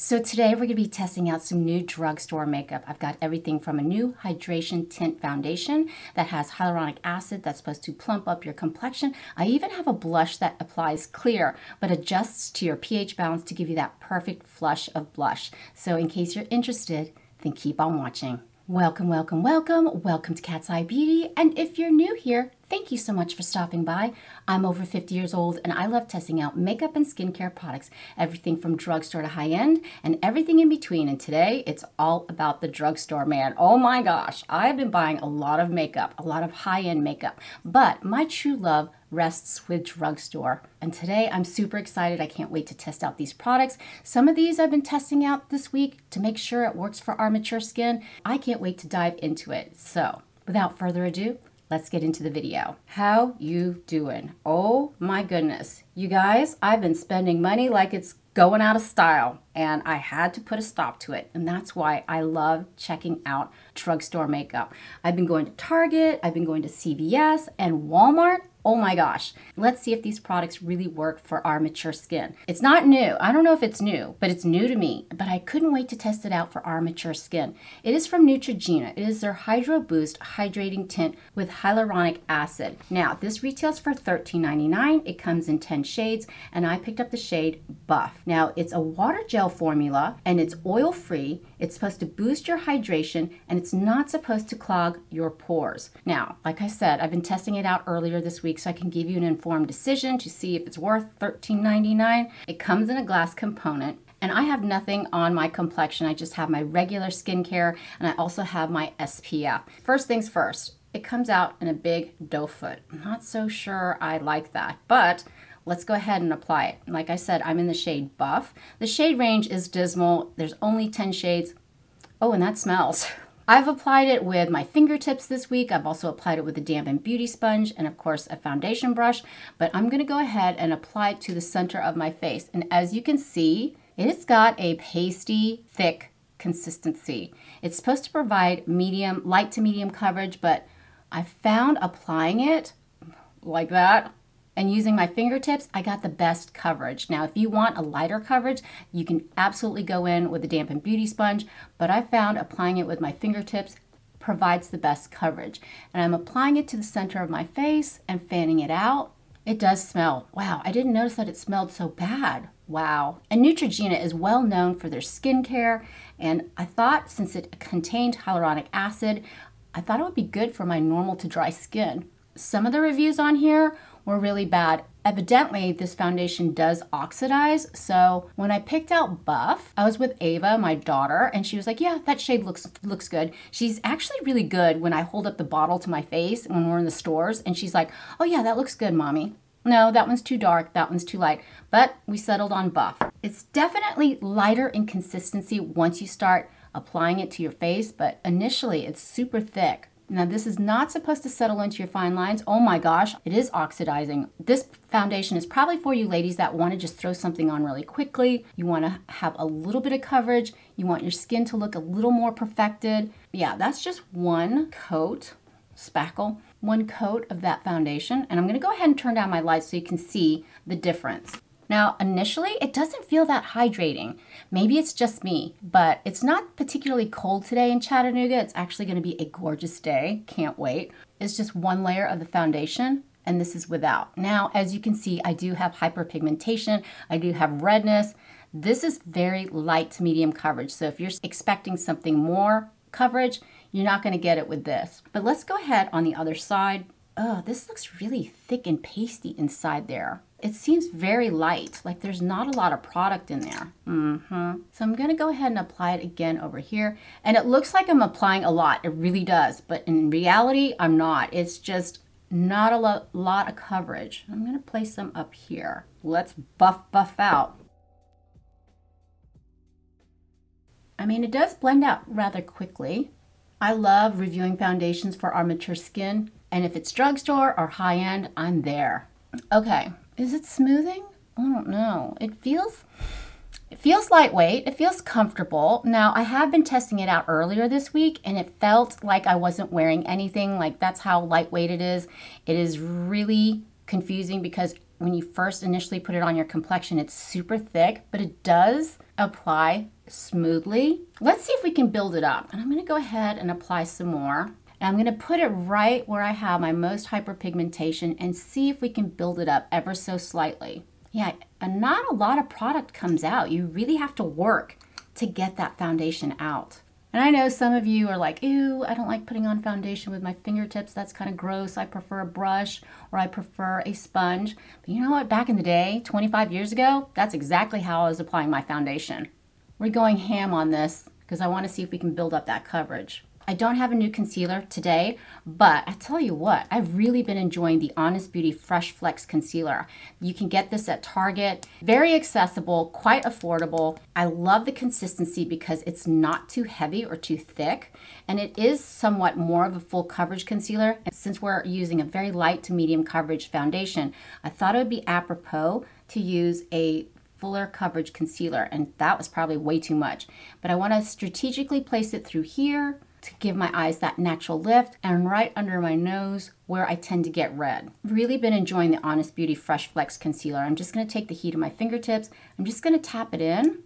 So today we're going to be testing out some new drugstore makeup. I've got everything from a new hydration tint foundation that has hyaluronic acid that's supposed to plump up your complexion. I even have a blush that applies clear but adjusts to your pH balance to give you that perfect flush of blush. So in case you're interested, then keep on watching. Welcome, welcome, welcome. Welcome to Cat's Eye Beauty. And if you're new here, thank you so much for stopping by. I'm over 50 years old and I love testing out makeup and skincare products, everything from drugstore to high-end and everything in between. And today it's all about the drugstore, man. Oh my gosh, I've been buying a lot of makeup, a lot of high-end makeup, but my true love rests with drugstore. And today I'm super excited. I can't wait to test out these products. Some of these I've been testing out this week to make sure it works for our mature skin. I can't wait to dive into it. So without further ado, let's get into the video. How you doing? Oh my goodness. You guys, I've been spending money like it's going out of style and I had to put a stop to it. And that's why I love checking out drugstore makeup. I've been going to Target, I've been going to CVS and Walmart. Oh my gosh. Let's see if these products really work for our mature skin. It's not new. I don't know if it's new, but it's new to me. But I couldn't wait to test it out for our mature skin. It is from Neutrogena. It is their Hydro Boost Hydrating Tint with Hyaluronic Acid. Now, this retails for $13.99. It comes in 10 shades, and I picked up the shade Buff. Now, it's a water gel formula, and it's oil-free. It's supposed to boost your hydration, and it's not supposed to clog your pores. Now, like I said, I've been testing it out earlier this week, so I can give you an informed decision to see if it's worth $13.99. It comes in a glass component, and I have nothing on my complexion. I just have my regular skincare, and I also have my SPF. First things first, it comes out in a big doe foot. I'm not so sure I like that, but let's go ahead and apply it. Like I said, I'm in the shade Buff. The shade range is dismal. There's only 10 shades. Oh, and that smells. I've applied it with my fingertips this week. I've also applied it with a damp and beauty sponge and of course a foundation brush, but I'm gonna go ahead and apply it to the center of my face. And as you can see, it's got a pasty, thick consistency. It's supposed to provide medium, light to medium coverage, but I found applying it like that and using my fingertips, I got the best coverage. Now, if you want a lighter coverage, you can absolutely go in with a damp and beauty sponge, but I found applying it with my fingertips provides the best coverage. And I'm applying it to the center of my face and fanning it out. It does smell. Wow, I didn't notice that it smelled so bad. Wow. And Neutrogena is well known for their skincare, and I thought since it contained hyaluronic acid, I thought it would be good for my normal to dry skin. Some of the reviews on here were really bad. Evidently, this foundation does oxidize. So when I picked out Buff, I was with Ava, my daughter, and she was like, yeah, that shade looks good. She's actually really good when I hold up the bottle to my face when we're in the stores. And she's like, oh yeah, that looks good, mommy. No, that one's too dark, that one's too light. But we settled on Buff. It's definitely lighter in consistency once you start applying it to your face, but initially it's super thick. Now this is not supposed to settle into your fine lines. Oh my gosh, it is oxidizing. This foundation is probably for you ladies that want to just throw something on really quickly. You want to have a little bit of coverage. You want your skin to look a little more perfected. Yeah, that's just one coat, spackle, one coat of that foundation. And I'm going to go ahead and turn down my lights so you can see the difference. Now, initially, it doesn't feel that hydrating. Maybe it's just me, but it's not particularly cold today in Chattanooga. It's actually going to be a gorgeous day. Can't wait. It's just one layer of the foundation, and this is without. Now, as you can see, I do have hyperpigmentation. I do have redness. This is very light to medium coverage. So if you're expecting something more coverage, you're not going to get it with this. But let's go ahead on the other side. Oh, this looks really thick and pasty inside there. It seems very light, like there's not a lot of product in there. So I'm gonna go ahead and apply it again over here. And it looks like I'm applying a lot, it really does. But in reality, I'm not. It's just not a lot of coverage. I'm gonna place some up here. Let's buff out. I mean, it does blend out rather quickly. I love reviewing foundations for our mature skin. And if it's drugstore or high-end, I'm there. Okay. Is it smoothing? I don't know. It feels lightweight. It feels comfortable. Now, I have been testing it out earlier this week, and it felt like I wasn't wearing anything. Like, that's how lightweight it is. It is really confusing because when you first initially put it on your complexion, it's super thick, but it does apply smoothly. Let's see if we can build it up. And I'm gonna go ahead and apply some more. And I'm gonna put it right where I have my most hyperpigmentation and see if we can build it up ever so slightly. Yeah, and not a lot of product comes out. You really have to work to get that foundation out. And I know some of you are like, ew, I don't like putting on foundation with my fingertips. That's kind of gross. I prefer a brush or I prefer a sponge. But you know what? Back in the day, 25 years ago, that's exactly how I was applying my foundation. We're going ham on this because I want to see if we can build up that coverage. I don't have a new concealer today, but I tell you what, I've really been enjoying the Honest Beauty Fresh Flex Concealer. You can get this at Target. Very accessible, quite affordable. I love the consistency because it's not too heavy or too thick, and it is somewhat more of a full coverage concealer. And since we're using a very light to medium coverage foundation, I thought it would be apropos to use a fuller coverage concealer, and that was probably way too much. But I want to strategically place it through here to give my eyes that natural lift, and right under my nose where I tend to get red. Really been enjoying the Honest Beauty Fresh Flex Concealer. I'm just going to take the heat of my fingertips. I'm just going to tap it in.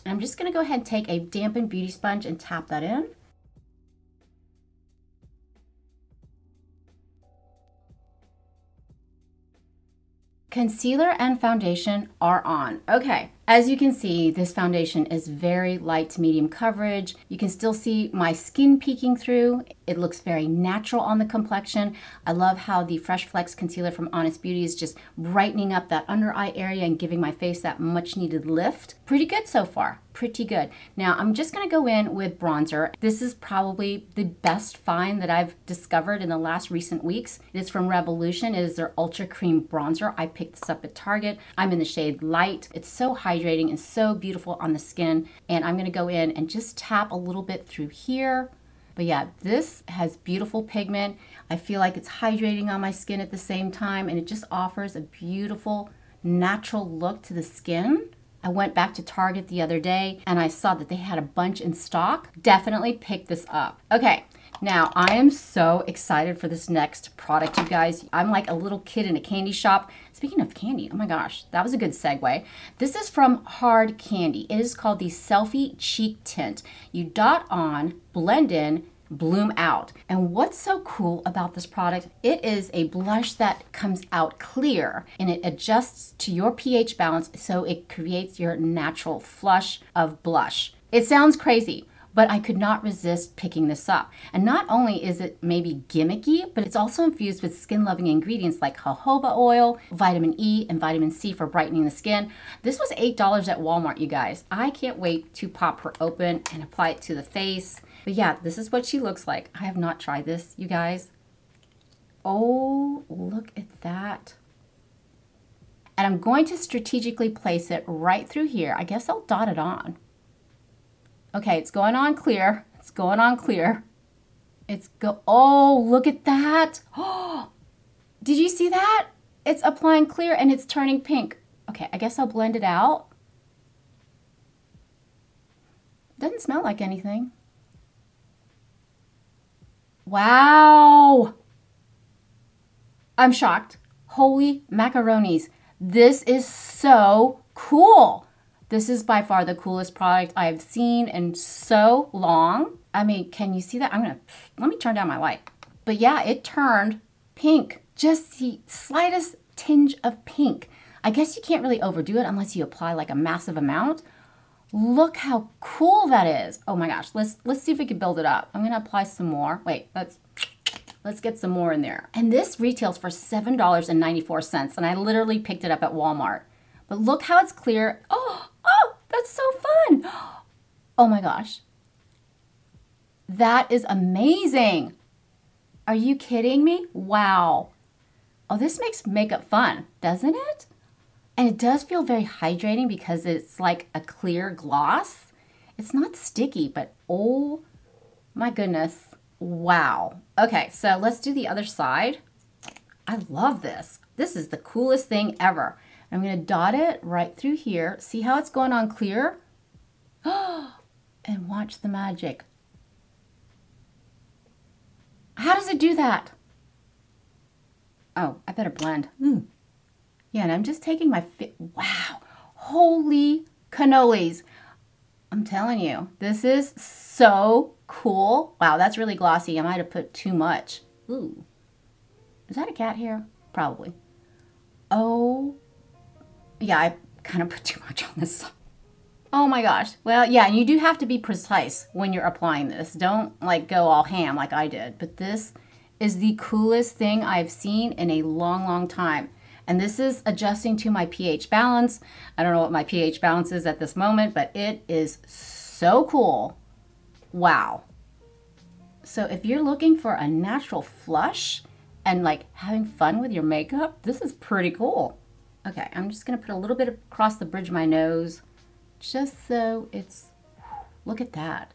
And I'm just going to go ahead and take a dampened beauty sponge and tap that in. Concealer and foundation are on. Okay, as you can see, this foundation is very light to medium coverage. You can still see my skin peeking through. It looks very natural on the complexion. I love how the Fresh Flex Concealer from Honest Beauty is just brightening up that under eye area and giving my face that much needed lift. Pretty good so far. Pretty good. Now I'm just going to go in with bronzer. This is probably the best find that I've discovered in the last recent weeks. It is from Revolution. It is their Ultra Cream Bronzer. I picked this up at Target. I'm in the shade Light. It's so hydrating and so beautiful on the skin. And I'm going to go in and just tap a little bit through here. But yeah, this has beautiful pigment. I feel like it's hydrating on my skin at the same time, and it just offers a beautiful natural look to the skin. I went back to Target the other day and I saw that they had a bunch in stock. Definitely pick this up. Okay, now I am so excited for this next product, you guys. I'm like a little kid in a candy shop. Speaking of candy, oh my gosh, that was a good segue. This is from Hard Candy. It is called the Selfie Cheek Tint. You dot on, blend in, bloom out. And what's so cool about this product, it is a blush that comes out clear and it adjusts to your pH balance so it creates your natural flush of blush. It sounds crazy, but I could not resist picking this up. And not only is it maybe gimmicky, but it's also infused with skin-loving ingredients like jojoba oil, vitamin E, and vitamin C for brightening the skin. This was $8 at Walmart, you guys. I can't wait to pop her open and apply it to the face. But yeah, this is what she looks like. I have not tried this, you guys. Oh, look at that. And I'm going to strategically place it right through here. I guess I'll dot it on. Okay, it's going on clear. It's going on clear. Oh, look at that. Oh, did you see that? It's applying clear and it's turning pink. Okay, I guess I'll blend it out. Doesn't smell like anything. Wow. I'm shocked. Holy macaronis. This is so cool. This is by far the coolest product I've seen in so long. I mean, can you see that? Let me turn down my light. But yeah, it turned pink. Just the slightest tinge of pink. I guess you can't really overdo it unless you apply like a massive amount. Look how cool that is. Oh my gosh, let's see if we can build it up. I'm gonna apply some more. Wait, let's get some more in there. And this retails for $7.94, and I literally picked it up at Walmart. But look how it's clear. Oh, that's so fun. Oh my gosh. That is amazing. Are you kidding me? Wow. Oh, this makes makeup fun, doesn't it? And it does feel very hydrating because it's like a clear gloss. It's not sticky, but oh my goodness. Wow. Okay, so let's do the other side. I love this. This is the coolest thing ever. I'm going to dot it right through here. See how it's going on clear? And watch the magic. How does it do that? Oh, I better blend. Yeah, and I'm just taking my wow, holy cannolis. I'm telling you, this is so cool. Wow, that's really glossy. I might have put too much. Ooh, is that a cat hair? Probably. Oh, yeah, I kind of put too much on this side. Oh my gosh. Well, yeah, you do have to be precise when you're applying this. Don't like go all ham like I did. But this is the coolest thing I've seen in a long, long time. And this is adjusting to my pH balance. I don't know what my pH balance is at this moment, but it is so cool. Wow. So if you're looking for a natural flush and like having fun with your makeup, this is pretty cool. Okay, I'm just gonna put a little bit across the bridge of my nose, just so it's, look at that.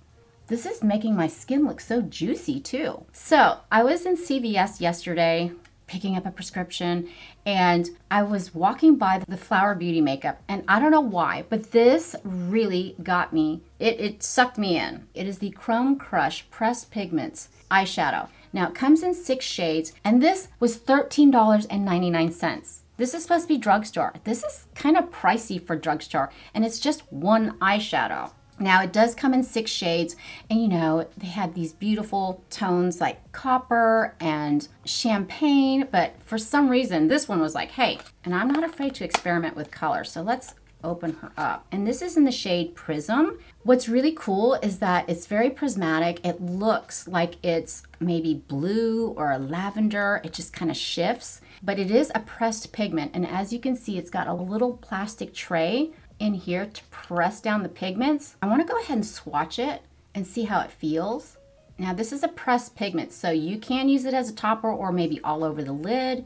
This is making my skin look so juicy too. So I was in CVS yesterday picking up a prescription, and I was walking by the Flower Beauty makeup, and I don't know why, but this really got me. It sucked me in. It is the Chrome Crush Pressed Pigments eyeshadow. Now it comes in 6 shades, and this was $13.99. This is supposed to be drugstore. This is kind of pricey for drugstore, and it's just one eyeshadow. Now it does come in 6 shades, and you know, they have these beautiful tones like copper and champagne, but for some reason this one was like, hey, and I'm not afraid to experiment with color, so let's open her up. And this is in the shade Prism. What's really cool is that it's very prismatic. It looks like it's maybe blue or a lavender. It just kind of shifts, but it is a pressed pigment, and as you can see, it's got a little plastic tray in here to press down the pigments. I want to go ahead and swatch it and see how it feels. Now this is a pressed pigment, so you can use it as a topper or maybe all over the lid.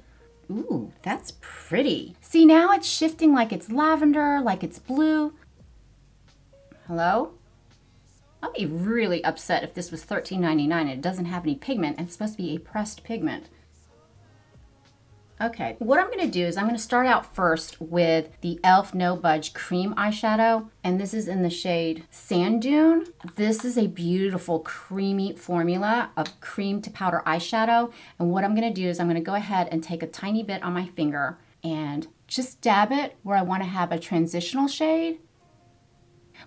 Ooh, that's pretty. See, now it's shifting like it's lavender, like it's blue. Hello? I'll be really upset if this was $13.99 and it doesn't have any pigment and it's supposed to be a pressed pigment. Okay, what I'm going to do is I'm going to start out first with the e.l.f. No Budge Cream Eyeshadow, and this is in the shade Sand Dune. This is a beautiful creamy formula of cream to powder eyeshadow, and what I'm going to do is I'm going to go ahead and take a tiny bit on my finger and just dab it where I want to have a transitional shade.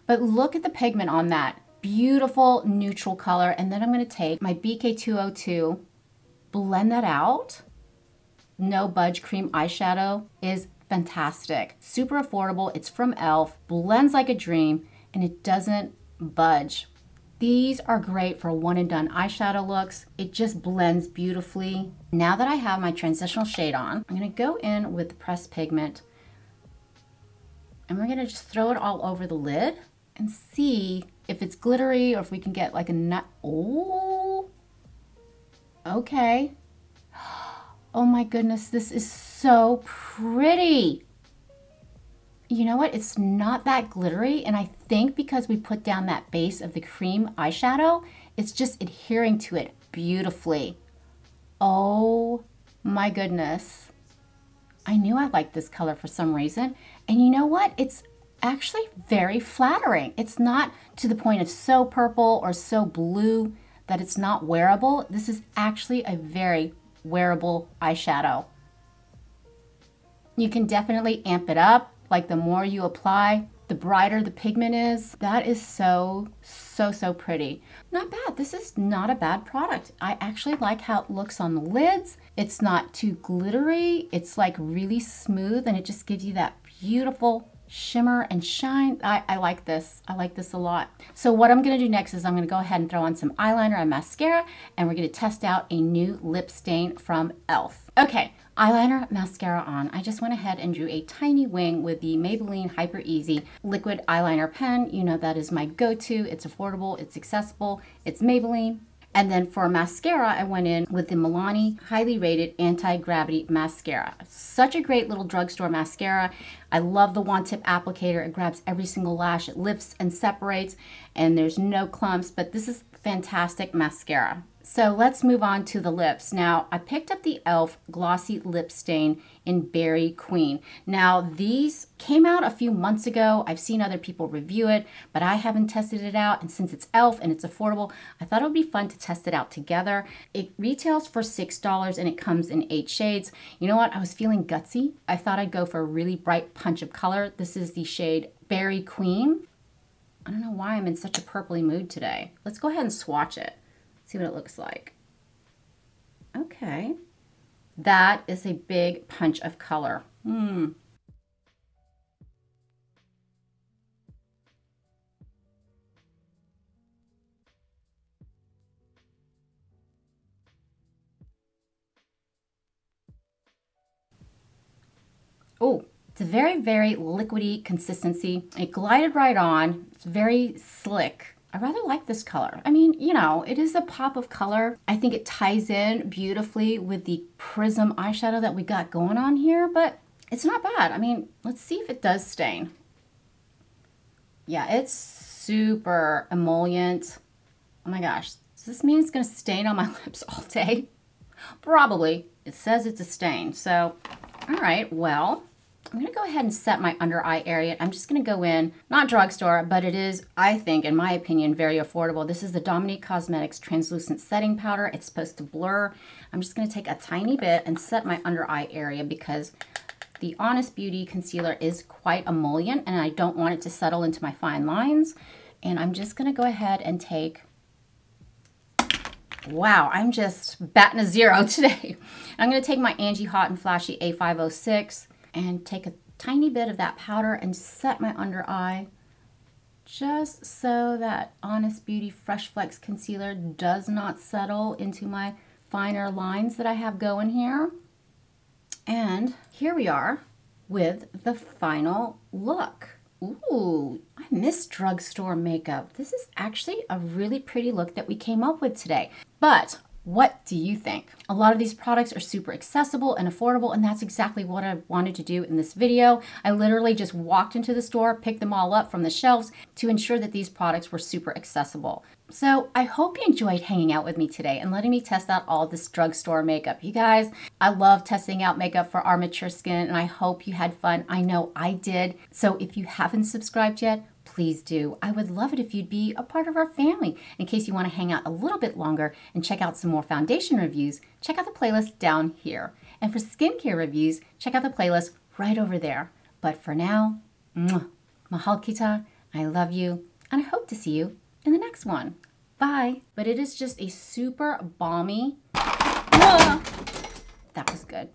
But look at the pigment on that. Beautiful neutral color, and then I'm going to take my BK202, blend that out. No Budge Cream Eyeshadow is fantastic. Super affordable. It's from e.l.f. Blends like a dream, and it doesn't budge. These are great for one and done eyeshadow looks. It just blends beautifully. Now that I have my transitional shade on, I'm going to go in with the pressed pigment, and we're going to just throw it all over the lid and see if it's glittery or if we can get like a nut. Oh, okay. Oh my goodness, this is so pretty. You know what? It's not that glittery, and I think because we put down that base of the cream eyeshadow, it's just adhering to it beautifully. Oh my goodness. I knew I liked this color for some reason, and you know what? It's actually very flattering. It's not to the point of so purple or so blue that it's not wearable. This is actually a very wearable eyeshadow. You can definitely amp it up. Like the more you apply, the brighter the pigment is. That is so pretty. Not bad. This is not a bad product. I actually like how it looks on the lids. It's not too glittery. It's like really smooth, and it just gives you that beautiful shimmer and shine. I like this. I like this a lot. So what I'm going to do next is I'm going to go ahead and throw on some eyeliner and mascara, and we're going to test out a new lip stain from e.l.f. Okay, eyeliner, mascara on. I just went ahead and drew a tiny wing with the Maybelline Hyper Easy liquid eyeliner pen. You know that is my go-to. It's affordable, it's accessible, it's Maybelline. And then for mascara, I went in with the Milani highly rated anti-gravity mascara. Such a great little drugstore mascara. I love the wand tip applicator. It grabs every single lash. It lifts and separates, and there's no clumps, but this is fantastic mascara. So let's move on to the lips. Now, I picked up the e.l.f. Glossy Lip Stain in Berry Queen. Now, these came out a few months ago. I've seen other people review it, but I haven't tested it out. And since it's e.l.f. and it's affordable, I thought it would be fun to test it out together. It retails for $6 and it comes in 8 shades. You know what? I was feeling gutsy. I thought I'd go for a really bright punch of color. This is the shade Berry Queen. I don't know why I'm in such a purpley mood today. Let's go ahead and swatch it. See what it looks like. Okay. That is a big punch of color. Oh, it's a very, very liquidy consistency. It glided right on. It's very slick. I rather like this color. I mean, you know, it is a pop of color. I think it ties in beautifully with the Prism eyeshadow that we got going on here, but it's not bad. I mean, let's see if it does stain. Yeah, it's super emollient. Oh my gosh, does this mean it's gonna stain on my lips all day? Probably. It says it's a stain, so, all right, well, I'm gonna go ahead and set my under eye area. I'm just gonna go in, not drugstore, but it is, I think, in my opinion, very affordable. This is the Dominique Cosmetics Translucent Setting Powder. It's supposed to blur. I'm just gonna take a tiny bit and set my under eye area because the Honest Beauty concealer is quite emollient and I don't want it to settle into my fine lines. And I'm just gonna go ahead and take, wow, I'm just batting a zero today. I'm gonna take my Angie Hot and Flashy A506 and take a tiny bit of that powder and set my under eye just so that Honest Beauty Fresh Flex Concealer does not settle into my finer lines that I have going here. And here we are with the final look. Ooh, I miss drugstore makeup. This is actually a really pretty look that we came up with today. But what do you think? A lot of these products are super accessible and affordable, and that's exactly what I wanted to do in this video. I literally just walked into the store, picked them all up from the shelves to ensure that these products were super accessible. So I hope you enjoyed hanging out with me today and letting me test out all this drugstore makeup. You guys, I love testing out makeup for our mature skin, and I hope you had fun. I know I did. So if you haven't subscribed yet, please do. I would love it if you'd be a part of our family. In case you want to hang out a little bit longer and check out some more foundation reviews, check out the playlist down here. And for skincare reviews, check out the playlist right over there. But for now, mahal kita, I love you, and I hope to see you in the next one. Bye. But it is just a super balmy, that was good.